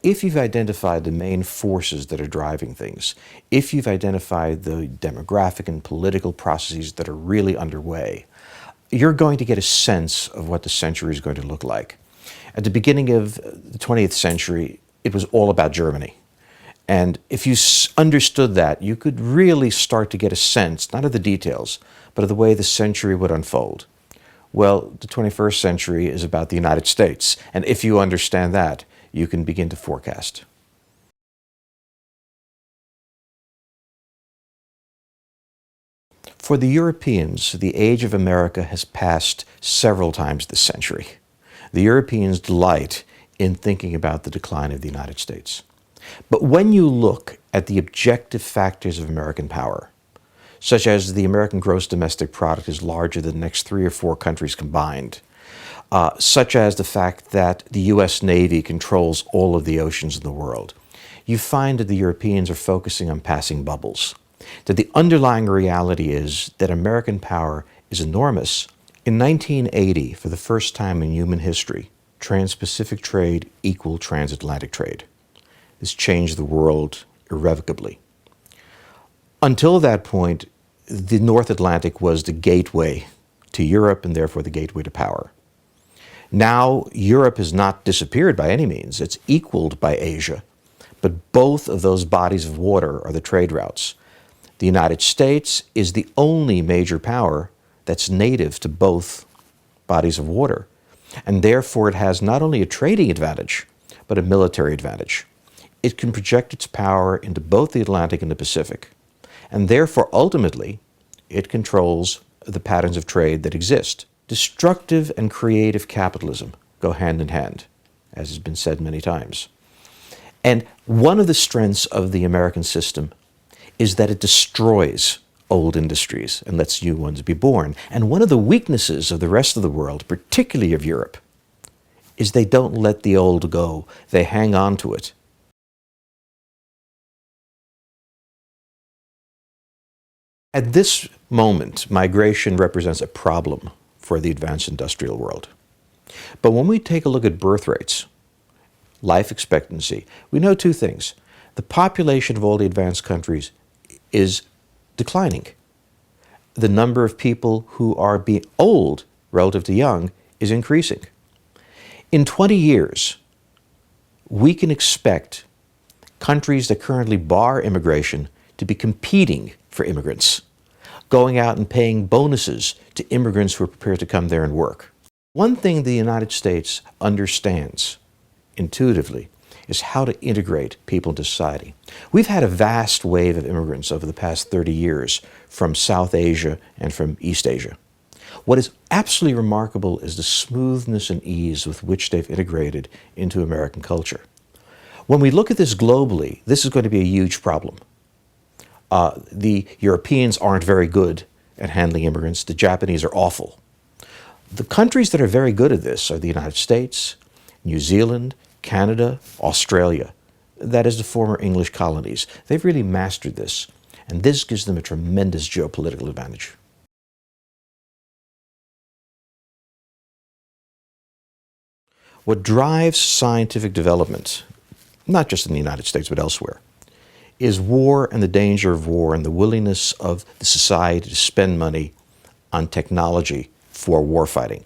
if you've identified the main forces that are driving things, if you've identified the demographic and political processes that are really underway, you're going to get a sense of what the century is going to look like. At the beginning of the 20th century, it was all about Germany. And if you understood that, you could really start to get a sense, not of the details, but of the way the century would unfold. Well, the 21st century is about the United States, and if you understand that, you can begin to forecast. For the Europeans, the age of America has passed several times this century. The Europeans delight in thinking about the decline of the United States. But when you look at the objective factors of American power, such as the American gross domestic product is larger than the next 3 or 4 countries combined, such as the fact that the U.S. Navy controls all of the oceans in the world, you find that the Europeans are focusing on passing bubbles, that the underlying reality is that American power is enormous. In 1980, for the first time in human history, trans-Pacific trade equaled transatlantic trade. This changed the world irrevocably. Until that point, the North Atlantic was the gateway to Europe and therefore the gateway to power. Now, Europe has not disappeared by any means. It's equaled by Asia. But both of those bodies of water are the trade routes. The United States is the only major power that's native to both bodies of water. And therefore, it has not only a trading advantage, but a military advantage. It can project its power into both the Atlantic and the Pacific. And therefore, ultimately, it controls the patterns of trade that exist. Destructive and creative capitalism go hand in hand, as has been said many times. And one of the strengths of the American system is that it destroys old industries and lets new ones be born. And one of the weaknesses of the rest of the world, particularly of Europe, is they don't let the old go. They hang on to it. At this moment, migration represents a problem for the advanced industrial world. But when we take a look at birth rates, life expectancy, we know 2 things. The population of all the advanced countries is declining. The number of people who are being old relative to young is increasing. In 20 years, we can expect countries that currently bar immigration to be competing for immigrants, going out and paying bonuses to immigrants who are prepared to come there and work. One thing the United States understands intuitively is how to integrate people into society. We've had a vast wave of immigrants over the past 30 years from South Asia and from East Asia. What is absolutely remarkable is the smoothness and ease with which they've integrated into American culture. When we look at this globally, this is going to be a huge problem. The Europeans aren't very good at handling immigrants. The Japanese are awful. The countries that are very good at this are the United States, New Zealand, Canada, Australia. That is the former English colonies. They've really mastered this, and this gives them a tremendous geopolitical advantage. What drives scientific development, not just in the United States but elsewhere, is war and the danger of war and the willingness of the society to spend money on technology for warfighting.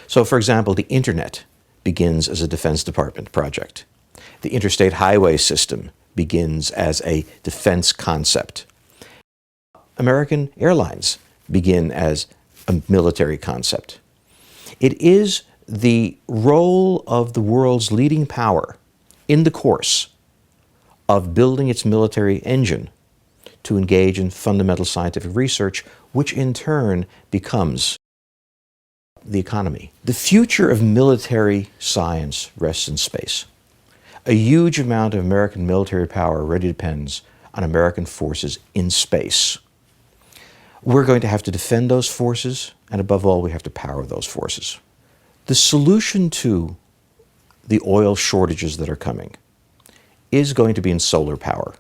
So, for example, the internet begins as a Defense Department project. The interstate highway system begins as a defense concept. American airlines begin as a military concept. It is the role of the world's leading power in the course of building its military engine to engage in fundamental scientific research, which in turn becomes the economy. The future of military science rests in space. A huge amount of American military power already depends on American forces in space. We're going to have to defend those forces, and above all, we have to power those forces. The solution to the oil shortages that are coming is going to be in solar power.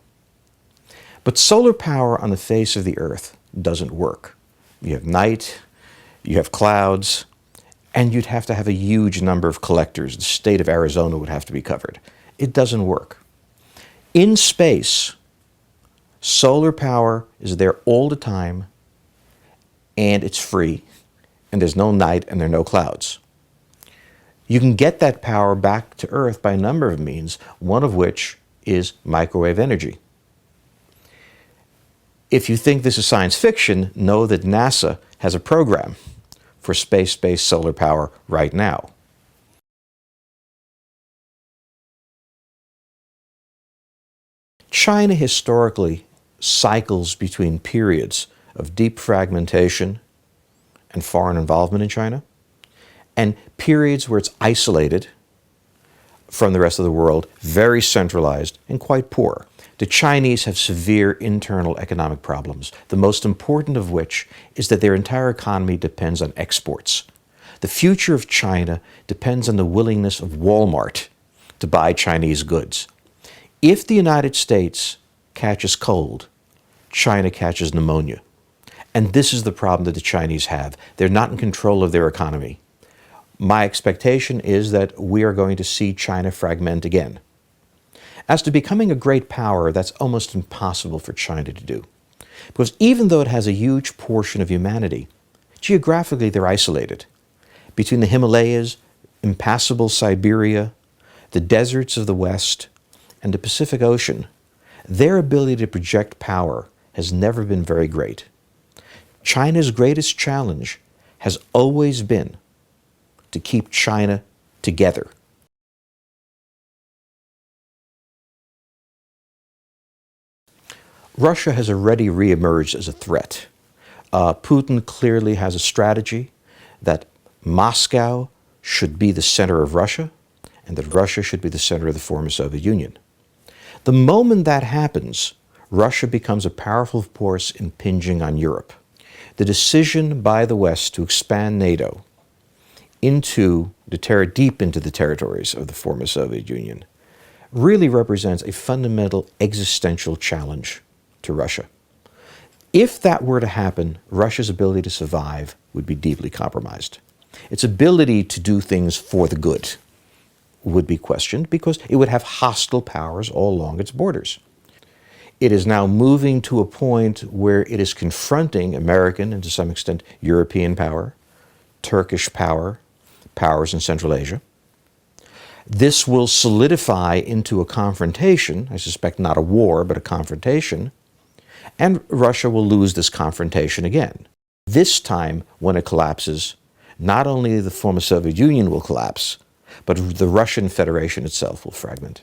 But solar power on the face of the Earth doesn't work. You have night, you have clouds, and you'd have to have a huge number of collectors. The state of Arizona would have to be covered. It doesn't work. In space, solar power is there all the time, and it's free, and there's no night and there are no clouds. You can get that power back to Earth by a number of means, one of which is microwave energy. If you think this is science fiction, know that NASA has a program for space-based solar power right now. China historically cycles between periods of deep fragmentation and foreign involvement in China, and periods where it's isolated from the rest of the world, very centralized and quite poor. The Chinese have severe internal economic problems, the most important of which is that their entire economy depends on exports. The future of China depends on the willingness of Walmart to buy Chinese goods. If the United States catches cold, China catches pneumonia. And this is the problem that the Chinese have. They're not in control of their economy. My expectation is that we are going to see China fragment again. As to becoming a great power, that's almost impossible for China to do. Because even though it has a huge portion of humanity, geographically they're isolated. Between the Himalayas, impassable Siberia, the deserts of the West, and the Pacific Ocean, their ability to project power has never been very great. China's greatest challenge has always been to keep China together. Russia has already reemerged as a threat. Putin clearly has a strategy that Moscow should be the center of Russia and that Russia should be the center of the former Soviet Union. The moment that happens, Russia becomes a powerful force impinging on Europe. The decision by the West to expand NATO deep into the territories of the former Soviet Union really represents a fundamental existential challenge to Russia. If that were to happen, Russia's ability to survive would be deeply compromised. Its ability to do things for the good would be questioned because it would have hostile powers all along its borders. It is now moving to a point where it is confronting American and to some extent European power, Turkish power, powers in Central Asia. This will solidify into a confrontation, I suspect not a war, but a confrontation, and Russia will lose this confrontation again. This time, when it collapses, not only the former Soviet Union will collapse, but the Russian Federation itself will fragment.